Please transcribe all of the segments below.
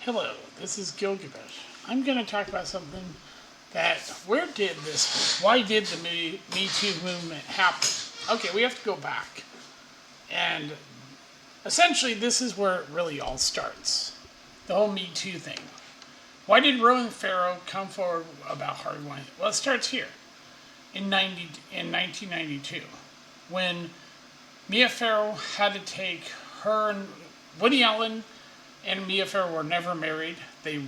Hello, this is Gilgamesh. I'm going to talk about something that, why did the Me Too movement happen? Okay, we have to go back. And essentially, this is where it really all starts. The whole Me Too thing. Why did Ronan Farrow come forward about Harvey Weinstein? Well, it starts here in 1992, when Mia Farrow had to take her and Woody Allen and Mia Farrow were never married. They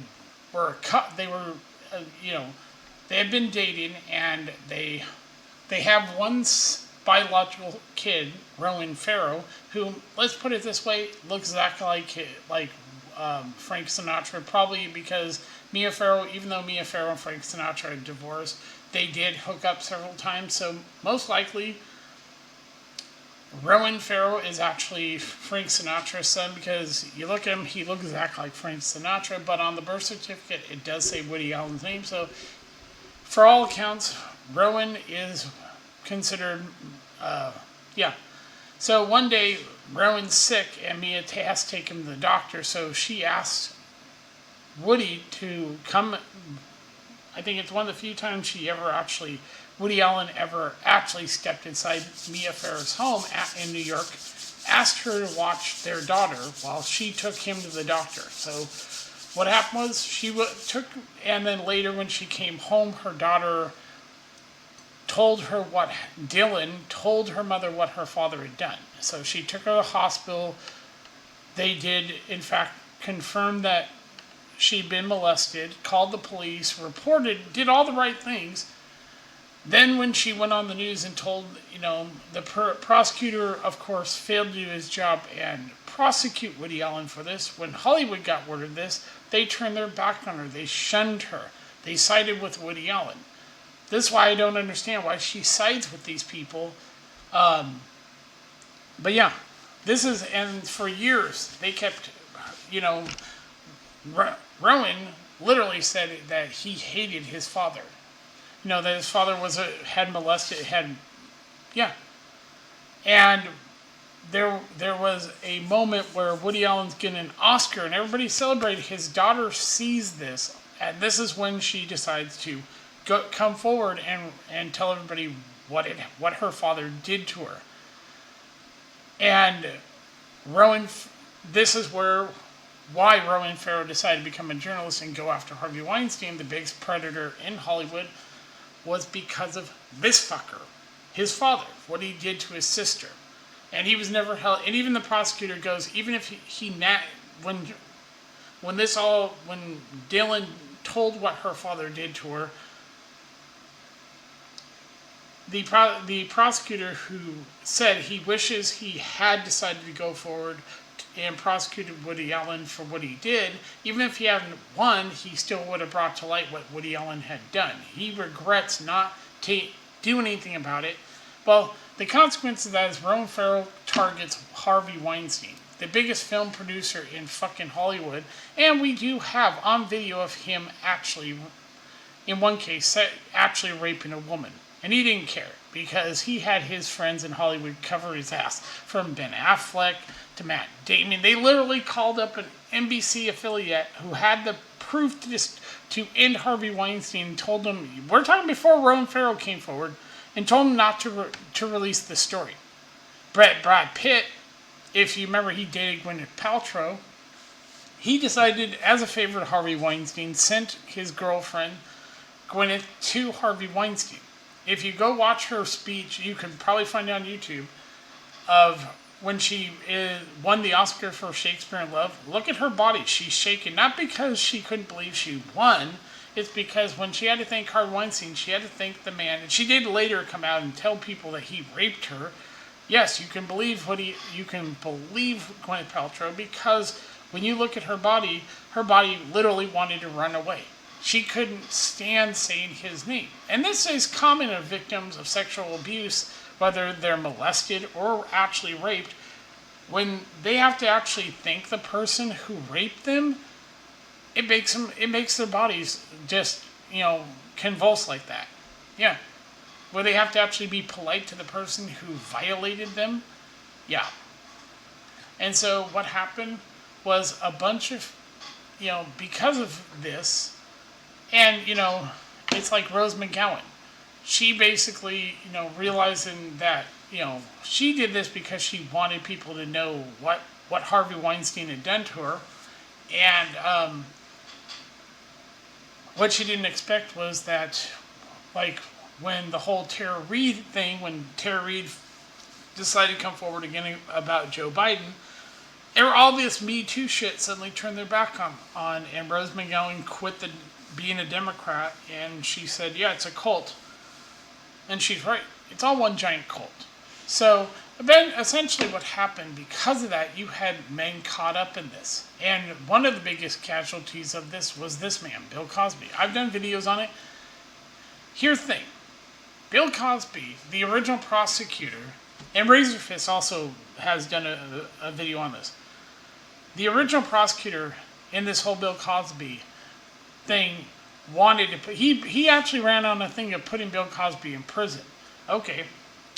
were they had been dating, and they have one biological kid, Ronan Farrow, who, let's put it this way, looks exactly like Frank Sinatra. Probably because Mia Farrow, even though Mia Farrow and Frank Sinatra are divorced, they did hook up several times. So most likely, Ronan Farrow is actually Frank Sinatra's son, because you look at him, he looks exactly like Frank Sinatra, but on the birth certificate it does say Woody Allen's name. So for all accounts, Ronan is considered, So one day, Rowan's sick and Mia has to take him to the doctor, so she asked Woody to come. I think it's one of the few times Woody Allen ever actually stepped inside Mia Farrow's home in New York, asked her to watch their daughter while she took him to the doctor. So what happened was and then later when she came home, her daughter Dylan told her mother what her father had done. So she took her to the hospital. They did, in fact, confirm that she'd been molested, called the police, reported, did all the right things. Then when she went on the news and told, the prosecutor, of course, failed to do his job and prosecute Woody Allen for this. When Hollywood got word of this, they turned their back on her. They shunned her. They sided with Woody Allen. This is why I don't understand why she sides with these people. But yeah, and for years, they kept, Rowan literally said that he hated his father. That his father had molested, And there was a moment where Woody Allen's getting an Oscar and everybody celebrated. His daughter sees this, and this is when she decides to come forward and tell everybody what her father did to her. And this is why Ronan Farrow decided to become a journalist and go after Harvey Weinstein, the biggest predator in Hollywood, was because of this fucker, his father, what he did to his sister. And he was never held, and even the prosecutor goes, even if when Dylan told what her father did to her, the prosecutor who said he wishes he had decided to go forward and prosecuted Woody Allen for what he did, even if he hadn't won, he still would have brought to light what Woody Allen had done. He regrets not to do anything about it. Well, the consequence of that is Ronan Farrow targets Harvey Weinstein, the biggest film producer in fucking Hollywood, and we do have on video of him actually, in one case, actually raping a woman. And he didn't care, because he had his friends in Hollywood cover his ass, from Ben Affleck to Matt Damon. They literally called up an NBC affiliate who had the proof to end Harvey Weinstein, and told them, we're talking before Ronan Farrow came forward, and told him not to release the story. Brad Pitt, if you remember, he dated Gwyneth Paltrow. He decided, as a favor to Harvey Weinstein, sent his girlfriend, Gwyneth, to Harvey Weinstein. If you go watch her speech, you can probably find it on YouTube, of when she won the Oscar for Shakespeare in Love. Look at her body. She's shaking. Not because she couldn't believe she won. It's because when she had to thank Harvey Weinstein, she had to thank the man. And she did later come out and tell people that he raped her. Yes, you can believe Gwyneth Paltrow, because when you look at her body literally wanted to run away. She couldn't stand saying his name. And this is common of victims of sexual abuse, whether they're molested or actually raped. When they have to actually thank the person who raped them, it makes their bodies just, convulse like that. Yeah. Where they have to actually be polite to the person who violated them. Yeah. And so what happened was a bunch of because of this, and, it's like Rose McGowan. She basically, realizing that, she did this because she wanted people to know what Harvey Weinstein had done to her. And what she didn't expect was that, like, when the whole Tara Reid thing, when Tara Reid decided to come forward again about Joe Biden, all this Me Too shit suddenly turned their back on and Rose McGowan quit being a Democrat, and she said, yeah, it's a cult. And she's right. It's all one giant cult. So then essentially what happened, because of that, you had men caught up in this. And one of the biggest casualties of this was this man, Bill Cosby. I've done videos on it. Here's the thing. Bill Cosby, the original prosecutor, and Razorfist also has done a video on this. The original prosecutor in this whole Bill Cosby thing wanted to put, he actually ran on a thing of putting Bill Cosby in prison. Okay.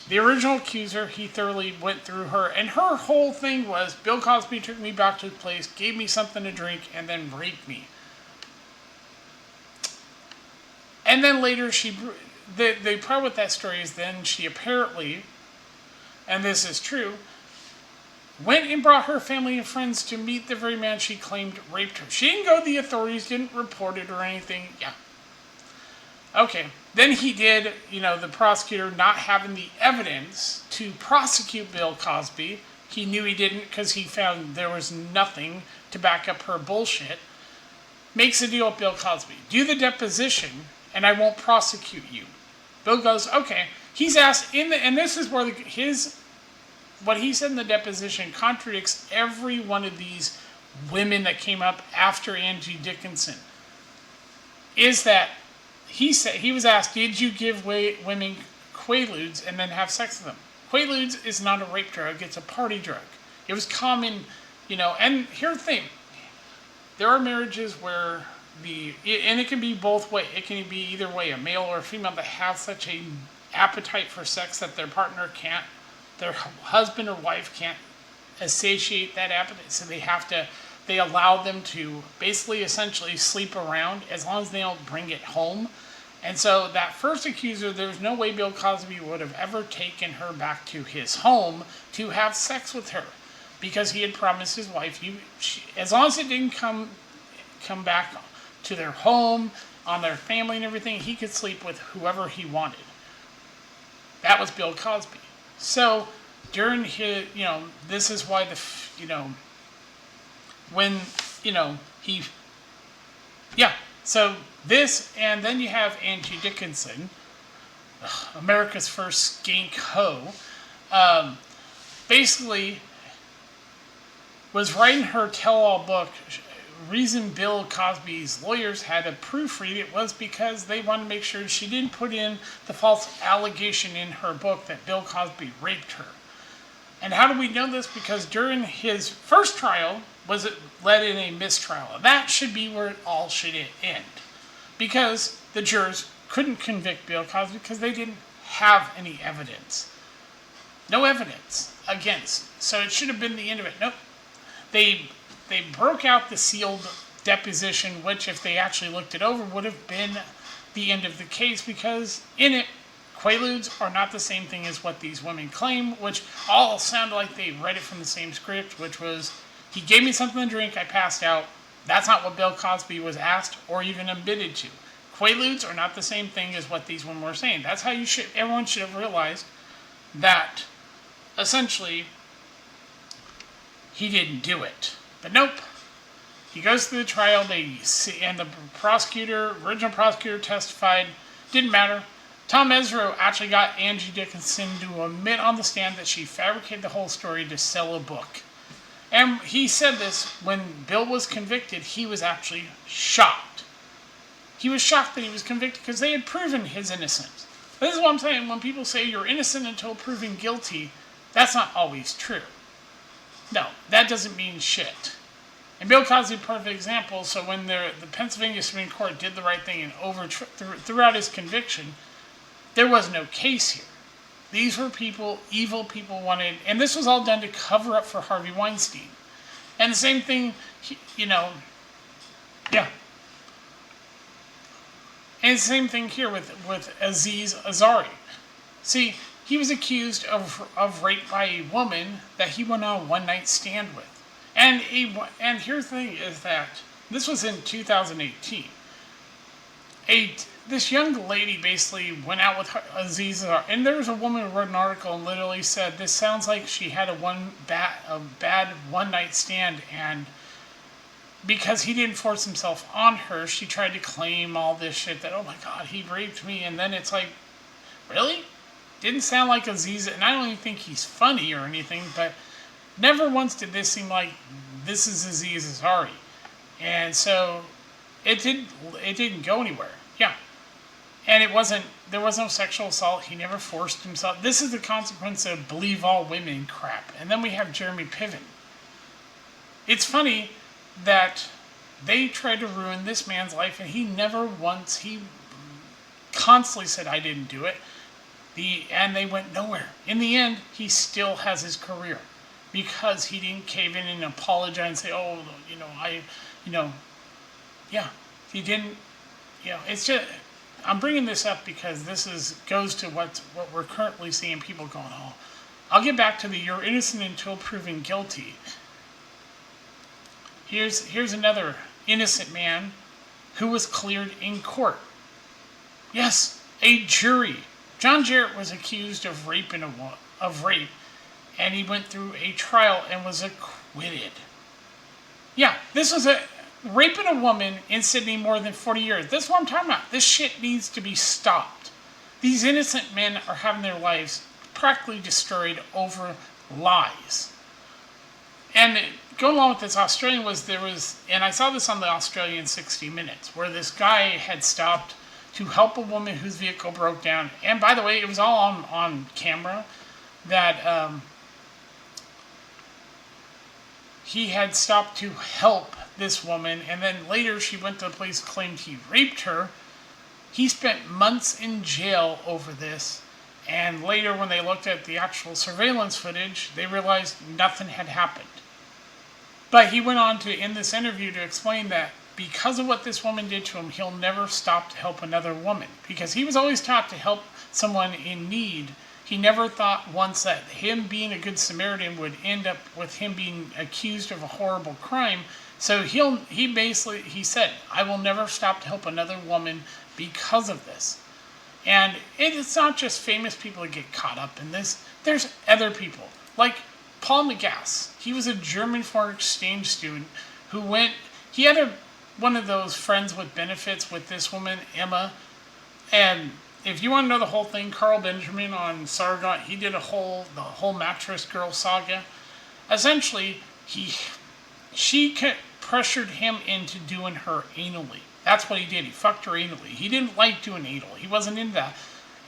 The original accuser, he thoroughly went through her, and her whole thing was, Bill Cosby took me back to his place, gave me something to drink, and then raped me. And then later the part with that story is then she apparently, and this is true, went and brought her family and friends to meet the very man she claimed raped her. She didn't go to the authorities, didn't report it or anything. Yeah. Okay. Then he did, the prosecutor not having the evidence to prosecute Bill Cosby. He knew he didn't because he found there was nothing to back up her bullshit. Makes a deal with Bill Cosby. Do the deposition and I won't prosecute you. Bill goes, okay. He's asked and this is where what he said in the deposition contradicts every one of these women that came up after Angie Dickinson. Is that he was asked, did you give women Quaaludes and then have sex with them? Quaaludes is not a rape drug, it's a party drug. It was common, and here's the thing. There are marriages where and it can be both ways. It can be either way, a male or a female that have such a appetite for sex that their partner can't, their husband or wife can't satiate that appetite, so they allow them to basically essentially sleep around as long as they don't bring it home. And so that first accuser, there's no way Bill Cosby would have ever taken her back to his home to have sex with her, because he had promised his wife, as long as it didn't come back to their home, on their family and everything, he could sleep with whoever he wanted. That was Bill Cosby. So during his, this is why so this, and then you have Angie Dickinson, America's first skank hoe, basically was writing her tell-all book. Reason Bill Cosby's lawyers had to proofread it was because they wanted to make sure she didn't put in the false allegation in her book that Bill Cosby raped her. And how do we know this? Because during his first trial, was it led in a mistrial? And that should be where it all should end. Because the jurors couldn't convict Bill Cosby because they didn't have any evidence. No evidence against. So it should have been the end of it. Nope. They broke out the sealed deposition, which if they actually looked it over would have been the end of the case, because in it, Quaaludes are not the same thing as what these women claim, which all sound like they read it from the same script, which was, he gave me something to drink, I passed out. That's not what Bill Cosby was asked or even admitted to. Quaaludes are not the same thing as what these women were saying. That's how everyone should have realized that essentially he didn't do it. But nope. He goes through the trial, and the original prosecutor testified, didn't matter. Tom Mesereau actually got Angie Dickinson to admit on the stand that she fabricated the whole story to sell a book. And he said this, when Bill was convicted, he was actually shocked. He was shocked that he was convicted because they had proven his innocence. This is what I'm saying, when people say you're innocent until proven guilty, that's not always true. No, that doesn't mean shit. And Bill Cosby, perfect example. So when the Pennsylvania Supreme Court did the right thing and throughout his conviction, there was no case here. These were evil people wanted, and this was all done to cover up for Harvey Weinstein. And the same thing, Yeah. And same thing here with Aziz Ansari. See, he was accused of rape by a woman that he went on a one night stand with. And here's the thing is that this was in 2018. This young lady basically went out with Aziz Ansari, and there was a woman who wrote an article and literally said this sounds like she had a bad one night stand, and because he didn't force himself on her, she tried to claim all this shit that, oh my god, he raped me. And then it's like, really? Didn't sound like Aziz, and I don't even think he's funny or anything, but never once did this seem like this is Aziz Ansari. And so it didn't go anywhere. Yeah. And there was no sexual assault. He never forced himself. This is the consequence of believe all women crap. And then we have Jeremy Piven. It's funny that they tried to ruin this man's life, and he constantly said, I didn't do it. And they went nowhere. In the end, he still has his career because he didn't cave in and apologize and say, oh, yeah, he didn't, it's just, I'm bringing this up because goes to what we're currently seeing people going, oh, I'll get back to you're innocent until proven guilty. Here's another innocent man who was cleared in court. Yes, a jury. John Jarrett was accused of rape, and he went through a trial and was acquitted. Yeah, this was raping a woman in Sydney more than 40 years. That's what I'm talking about. This shit needs to be stopped. These innocent men are having their lives practically destroyed over lies. And going along with this, and I saw this on the Australian 60 Minutes, where this guy had stopped to help a woman whose vehicle broke down. And by the way, it was all on camera that he had stopped to help this woman, and then later she went to the police and claimed he raped her. He spent months in jail over this, and later when they looked at the actual surveillance footage, they realized nothing had happened. But he went on to, in this interview, to explain that because of what this woman did to him, he'll never stop to help another woman. Because he was always taught to help someone in need. He never thought once that him being a good Samaritan would end up with him being accused of a horrible crime. So he said, I will never stop to help another woman because of this. And it's not just famous people that get caught up in this. There's other people. Like Paul Nagass. He was a German foreign exchange student who he had one of those friends with benefits with this woman, Emma. And if you want to know the whole thing, Carl Benjamin on Sargon, he did the whole mattress girl saga. Essentially, she pressured him into doing her anally. That's what he did. He fucked her anally. He didn't like doing anal. He wasn't into that.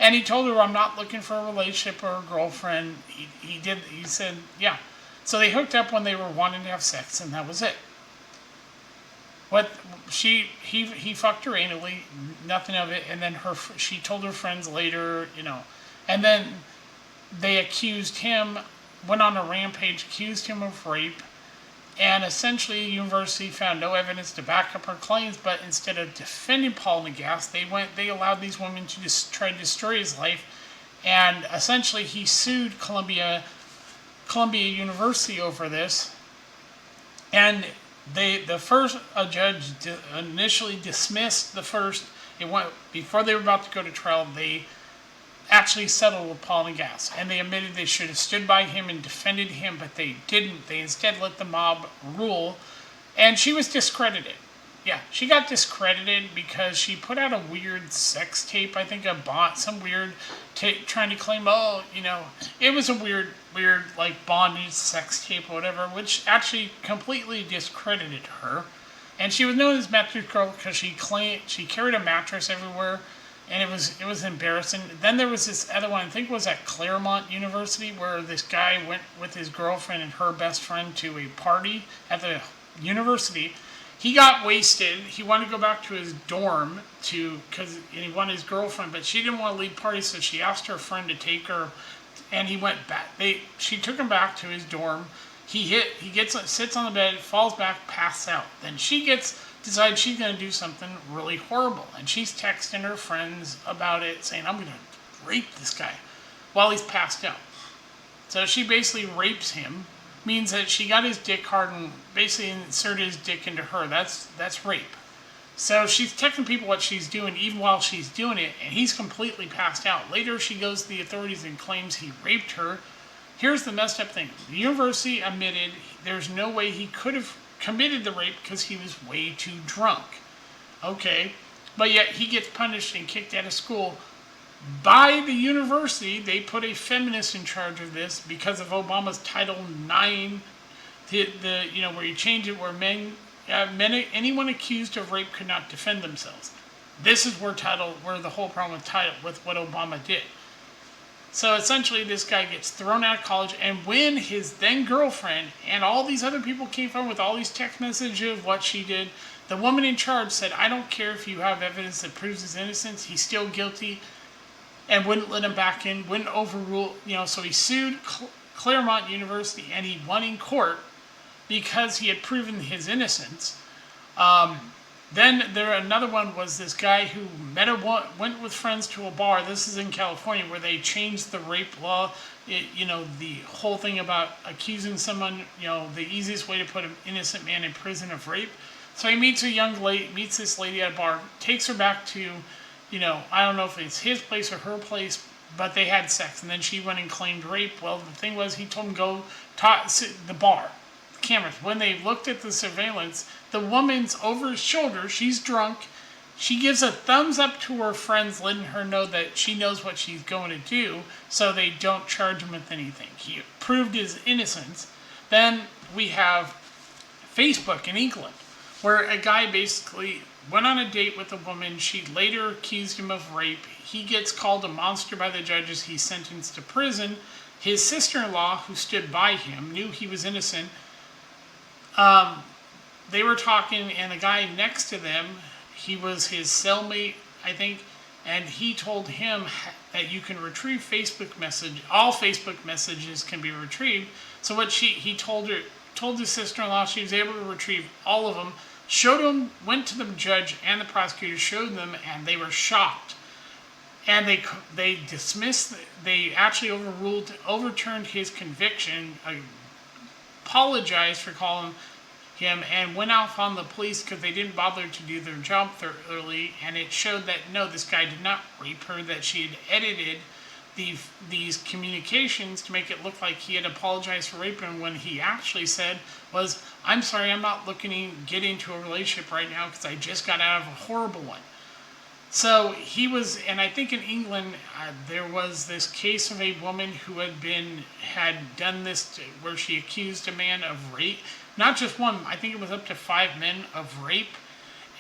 And he told her, I'm not looking for a relationship or a girlfriend. He said, yeah. So they hooked up when they were wanting to have sex, and that was it. He fucked her anally, nothing of it, and then she told her friends later, and then they accused him, went on a rampage, accused him of rape, and essentially the university found no evidence to back up her claims, but instead of defending Paul Nagass, they allowed these women to just try to destroy his life, and essentially he sued Columbia University over this, and a judge initially dismissed the first. Before they were about to go to trial. They actually settled with Paul Nagass, and they admitted they should have stood by him and defended him, but they didn't. They instead let the mob rule, and she was discredited. Yeah, she got discredited because she put out a weird sex tape. I think some weird tape trying to claim, it was a weird like bondage sex tape or whatever, which actually completely discredited her. And she was known as Mattress Girl because she carried a mattress everywhere, and it was embarrassing. Then there was this other one, I think it was at Claremont University, where this guy went with his girlfriend and her best friend to a party at the university. He got wasted. He wanted to go back to his dorm because he wanted his girlfriend, but she didn't want to leave party, so she asked her friend to take her, and he went back. She took him back to his dorm. He sits on the bed, falls back, passes out. Then she gets decides she's going to do something really horrible. And she's texting her friends about it, saying, I'm going to rape this guy while he's passed out. So she basically rapes him, means that she got his dick hard and basically inserted his dick into her. That's rape. So she's texting people what she's doing even while she's doing it, and he's completely passed out. Later, she goes to the authorities and claims he raped her. Here's the messed up thing. The university admitted there's no way he could have committed the rape because he was way too drunk. Okay, but yet he gets punished and kicked out of school by the university. They put a feminist in charge of this because of Obama's Title IX, where you change it where anyone accused of rape could not defend themselves. This is where the whole problem with what Obama did. So essentially, this guy gets thrown out of college, and when his then girlfriend and all these other people came forward with all these text messages of what she did, the woman in charge said, I don't care if you have evidence that proves his innocence, he's still guilty, and wouldn't let him back in, wouldn't overrule, so he sued Claremont University, and he won in court because he had proven his innocence. Then another one was this guy who went with friends to a bar. This is in California where they changed the rape law. The whole thing about accusing someone, the easiest way to put an innocent man in prison of rape. So he meets this lady at a bar, takes her back to, I don't know if it's his place or her place, but they had sex. And then she went and claimed rape. Well, the thing was, he told him go sit the bar. Cameras. When they looked at the surveillance, the woman's over his shoulder. She's drunk. She gives a thumbs up to her friends, letting her know that she knows what she's going to do, so they don't charge him with anything. He proved his innocence. Then we have Facebook in England, where a guy basically went on a date with a woman. She later accused him of rape. He gets called a monster by the judges. He's sentenced to prison. His sister-in-law, who stood by him, knew he was innocent. They were talking, and the guy next to them, he was his cellmate, I think, and he told him that you can retrieve all Facebook messages can be retrieved. So he told his sister-in-law she was able to retrieve all of them, went to the judge and the prosecutor, showed them, and they were shocked. And they actually overturned his conviction, apologized for calling him, and went off on the police because they didn't bother to do their job thoroughly, and it showed that no, this guy did not rape her, that she had edited these communications to make it look like he had apologized for raping her, when he actually said was, I'm sorry, I'm not looking to get into a relationship right now because I just got out of a horrible one. So he was, and I think in England, there was this case of a woman who had done this where she accused a man of rape. Not just one, I think it was up to 5 men of rape.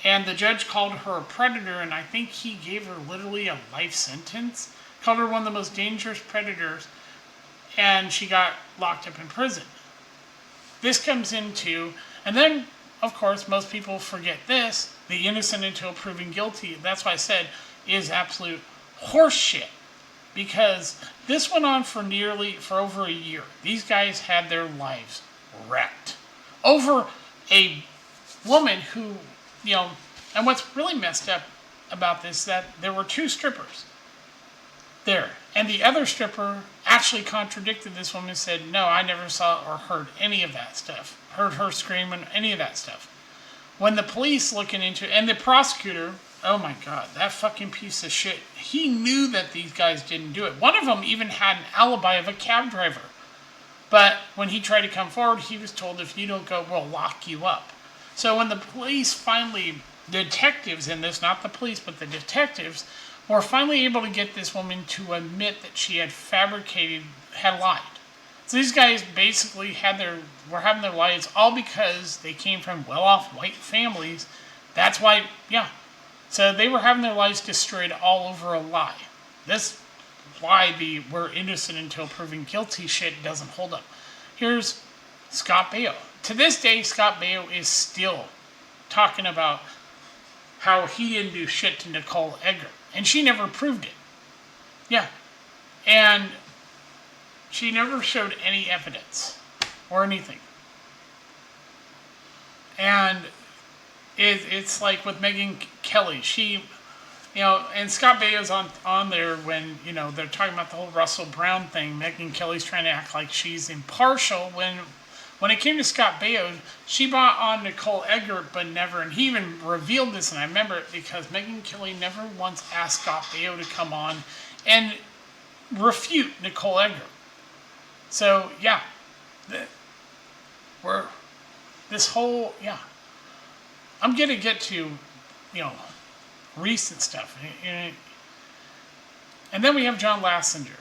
And the judge called her a predator, and I think he gave her literally a life sentence. Called her one of the most dangerous predators, and she got locked up in prison. This comes into, and then, of course, most people forget this, the innocent until proven guilty, that's why I said, is absolute horseshit. Because this went on for over a year. These guys had their lives wrecked over a woman who, and what's really messed up about this is that there were 2 strippers there. And the other stripper actually contradicted this woman and said, no, I never saw or heard any of that stuff. Heard her scream and any of that stuff. When the police looking into it, and the prosecutor, oh my God, that fucking piece of shit, he knew that these guys didn't do it. One of them even had an alibi of a cab driver. But when he tried to come forward, he was told, if you don't go, we'll lock you up. So when the police the detectives in this, not the police, but the detectives, were finally able to get this woman to admit that she had lied. So these guys basically were having their lives all because they came from well-off white families. That's why, So they were having their lives destroyed all over a lie. This why we're innocent until proven guilty shit doesn't hold up. Here's Scott Baio. To this day, Scott Baio is still talking about how he didn't do shit to Nicole Edgar. And she never proved it. Yeah. And she never showed any evidence or anything. And it's like with Megyn Kelly. She, and Scott Baio's on there when, they're talking about the whole Russell Brown thing. Megyn Kelly's trying to act like she's impartial when it came to Scott Baio, she brought on Nicole Eggert, but never, and he even revealed this, and I remember it because Megyn Kelly never once asked Scott Baio to come on and refute Nicole Eggert. So, yeah, I'm going to get to, recent stuff. And then we have John Lasseter.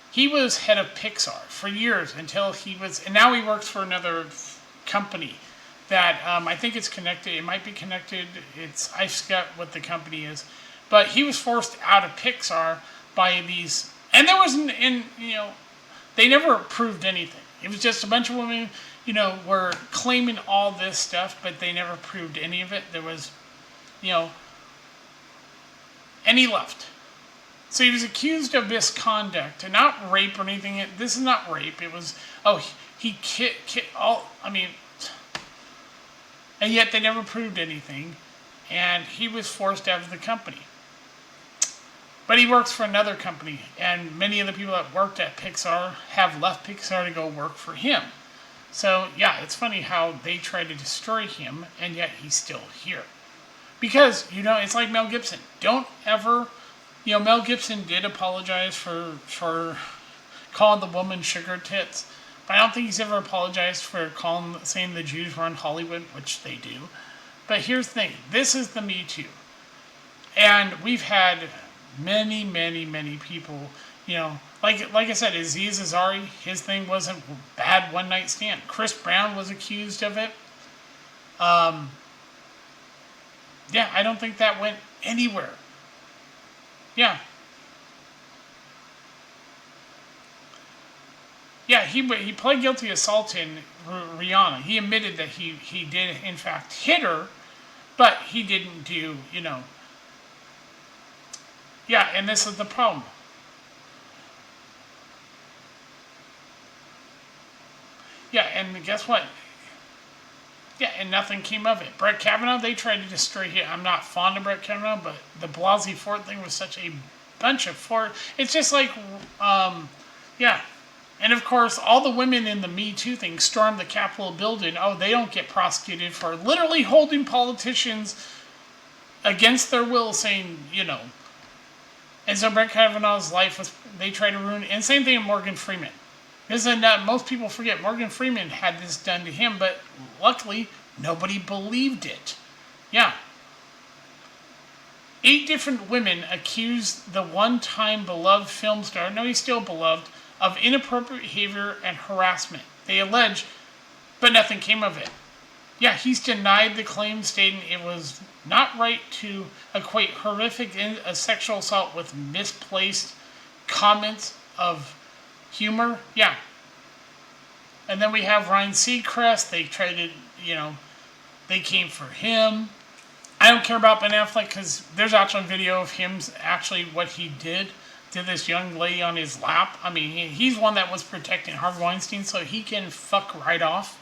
He was head of Pixar for years until and now he works for another company that I think it's connected. It might be connected. I forgot what the company is. But he was forced out of Pixar by these, and there wasn't, they never proved anything. It was just a bunch of women, were claiming all this stuff, but they never proved any of it. There was, and he left. So he was accused of misconduct, and not rape or anything. This is not rape. It was, he and yet they never proved anything, and he was forced out of the company. But he works for another company, and many of the people that worked at Pixar have left Pixar to go work for him. So, yeah, it's funny how they try to destroy him, and yet he's still here. Because, it's like Mel Gibson. Don't ever... Mel Gibson did apologize for calling the woman sugar tits, but I don't think he's ever apologized for saying the Jews run Hollywood, which they do. But here's the thing. This is the Me Too. And we've had many, many, many people, like I said, Aziz Ansari, his thing was a bad one-night stand. Chris Brown was accused of it. I don't think that went anywhere. Yeah. Yeah, he pled guilty to assaulting Rihanna. He admitted that he did, in fact, hit her, but he didn't do, Yeah, and this is the problem. Yeah, and guess what? Yeah, and nothing came of it. Brett Kavanaugh, they tried to destroy him. I'm not fond of Brett Kavanaugh, but the Blasey Ford thing was such a bunch of Ford. It's just like, yeah. And of course, all the women in the Me Too thing stormed the Capitol building. Oh, they don't get prosecuted for literally holding politicians against their will, saying, And so Brett Kavanaugh's life they tried to ruin it. And same thing with Morgan Freeman. Most people forget Morgan Freeman had this done to him, but luckily nobody believed it. Yeah. 8 different women accused the one-time beloved film star, no, he's still beloved, of inappropriate behavior and harassment. They allege, but nothing came of it. Yeah, he's denied the claim, stating it was not right to equate horrific sexual assault with misplaced comments of humor. Yeah. And then we have Ryan Seacrest. They tried to, they came for him. I don't care about Ben Affleck because there's actually a video of him actually what he did to this young lady on his lap. I mean, he's one that was protecting Harvey Weinstein, so he can fuck right off.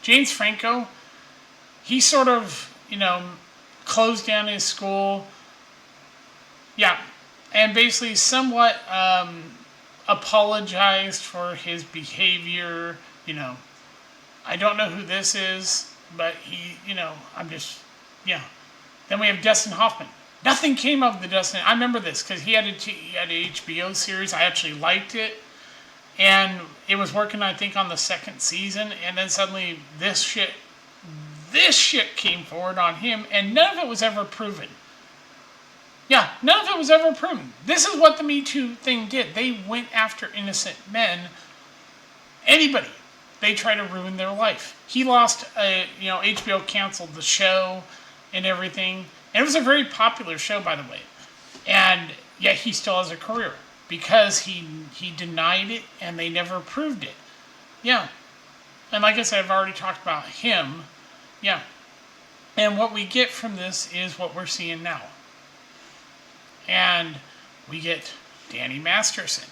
James Franco, he sort of, closed down his school. Yeah. And basically somewhat apologized for his behavior. I don't know who this is, but he, I'm just, yeah. Then we have Dustin Hoffman. Nothing came of the Dustin. I remember this because he had an HBO series. I actually liked it. And it was working, I think, on the 2nd season. And then suddenly this shit came forward on him. And none of it was ever proven. Yeah, none of it was ever proven. This is what the Me Too thing did. They went after innocent men. Anybody. They try to ruin their life. He lost, HBO canceled the show and everything. And it was a very popular show, by the way. And yet he still has a career. Because he denied it and they never proved it. Yeah. And like I said, I've already talked about him. Yeah. And what we get from this is what we're seeing now. And we get Danny Masterson.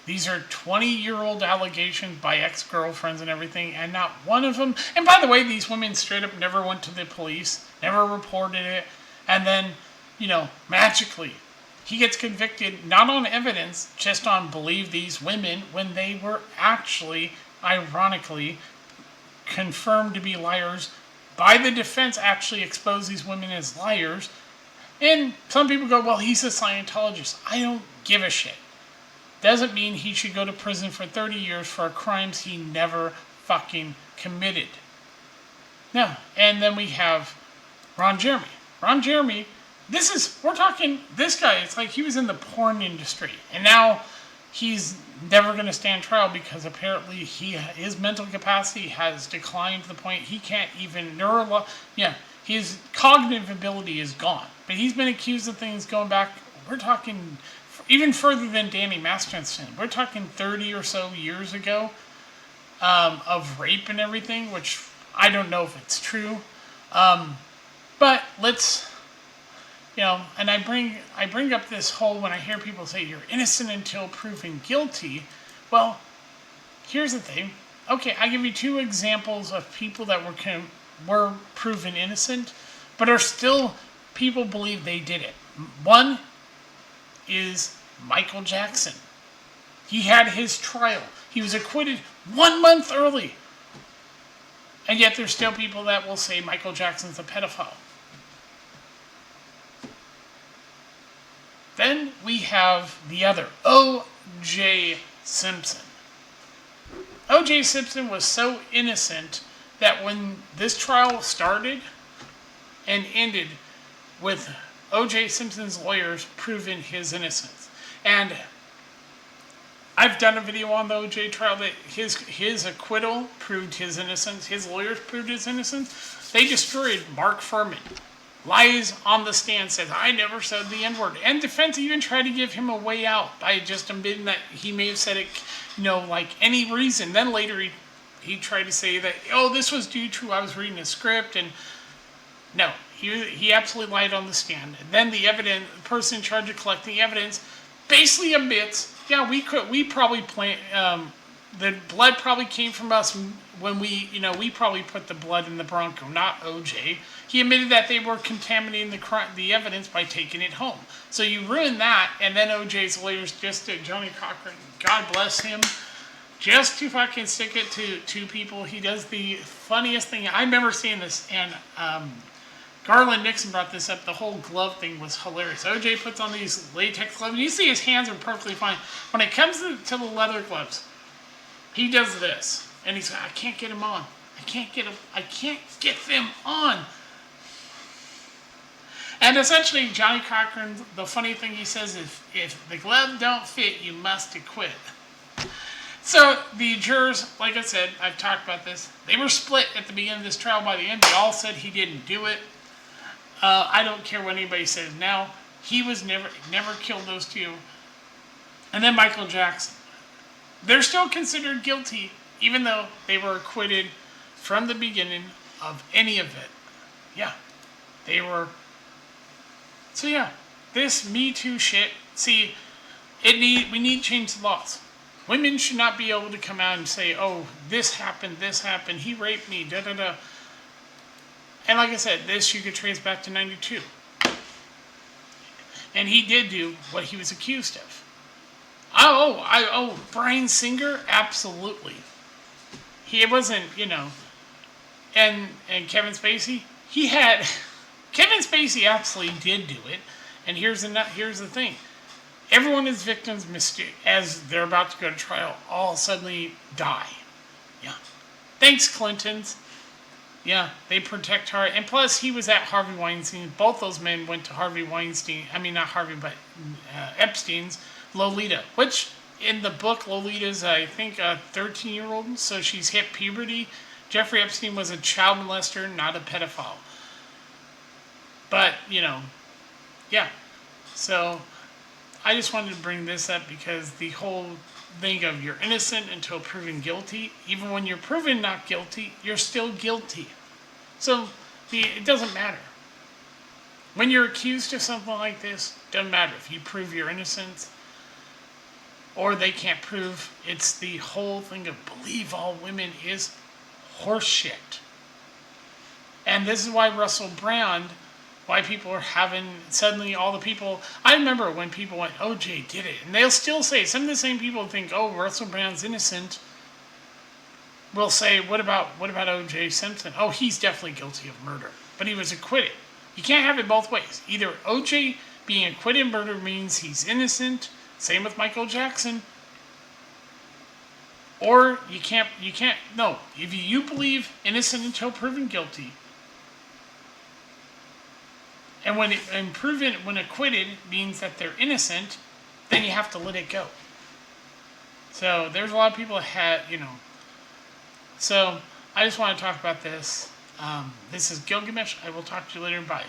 These are 20-year-old allegations by ex-girlfriends and everything, and not one of them. And by the way, these women straight up never went to the police, never reported it, and then, magically, he gets convicted not on evidence, just on believe these women when they were actually, ironically, confirmed to be liars by the defense. Actually expose these women as liars. And some people go, well, he's a Scientologist. I don't give a shit. Doesn't mean he should go to prison for 30 years for crimes he never fucking committed. No. And then we have Ron Jeremy. Ron Jeremy, we're talking, this guy, it's like he was in the porn industry. And now he's never going to stand trial because apparently his mental capacity has declined to the point he can't even his cognitive ability is gone. But he's been accused of things going back, we're talking even further than Danny Masterson. We're talking 30 or so years ago of rape and everything, which I don't know if it's true. But let's, and I bring up this whole, when I hear people say you're innocent until proven guilty. Well, here's the thing. Okay, I give you two examples of people that were proven innocent, but are still, people believe they did it. One is Michael Jackson. He had his trial. He was acquitted 1 month early. And yet there's still people that will say Michael Jackson's a pedophile. Then we have the other, O.J. Simpson. O.J. Simpson was so innocent that when this trial started and ended with O.J. Simpson's lawyers proving his innocence. And I've done a video on the O.J. trial that his acquittal proved his innocence. His lawyers proved his innocence. They destroyed Mark Furman. Lies on the stand, says, I never said the N-word. And defense even tried to give him a way out by just admitting that he may have said it, like any reason. Then later he tried to say that, this was due to I was reading a script. And no, he absolutely lied on the stand. And then the person in charge of collecting evidence basically admits, we probably the blood probably came from us when we probably put the blood in the Bronco, not OJ. He admitted that they were contaminating the evidence by taking it home. So you ruin that, and then OJ's lawyers just did Johnny Cochran, God bless him, just to fucking stick it to two people. He does the funniest thing. I remember seeing this, and Garland Nixon brought this up. The whole glove thing was hilarious. OJ puts on these latex gloves, and you see his hands are perfectly fine. When it comes to the leather gloves, he does this, and he's like, I can't get them on. I can't get them on. And essentially, Johnny Cochran, the funny thing he says is, if the glove don't fit, you must acquit. So the jurors, like I said, I've talked about this, they were split at the beginning of this trial. By the end, they all said he didn't do it. I don't care what anybody says now. He was never killed those two. And then Michael Jackson. They're still considered guilty, even though they were acquitted from the beginning of any of it. Yeah, they were. So yeah, this Me Too shit. See, we need to change the laws. Women should not be able to come out and say, "Oh, this happened, he raped me, da da da." And like I said, this you could trace back to '92, and he did do what he was accused of. Bryan Singer, absolutely. He wasn't, and Kevin Spacey, Kevin Spacey absolutely did do it. And here's the thing. Everyone is victims as they're about to go to trial, all suddenly die. Yeah. Thanks, Clintons. Yeah, they protect her. And plus, he was at Harvey Weinstein. Both those men went to Harvey Weinstein. I mean, not Harvey, but Epstein's Lolita. Which, in the book, Lolita's, I think, a 13-year-old. So she's hit puberty. Jeffrey Epstein was a child molester, not a pedophile. But, yeah. So, I just wanted to bring this up because the whole thing of you're innocent until proven guilty, even when you're proven not guilty, you're still guilty. So, it doesn't matter. When you're accused of something like this, it doesn't matter. If you prove your innocence, or they can't prove. It's the whole thing of believe all women is horseshit. And this is why Russell Brand, why people are having, suddenly all the people, I remember when people went, OJ did it, and they'll still say, some of the same people think, oh, Russell Brand's innocent, will say, what about OJ Simpson? Oh, he's definitely guilty of murder, but he was acquitted. You can't have it both ways. Either OJ being acquitted of murder means he's innocent, same with Michael Jackson, or you can't, no, if you believe innocent until proven guilty, and when acquitted means that they're innocent, then you have to let it go. So there's a lot of people that had, So I just want to talk about this. This is Gilgamesh. I will talk to you later. Bye.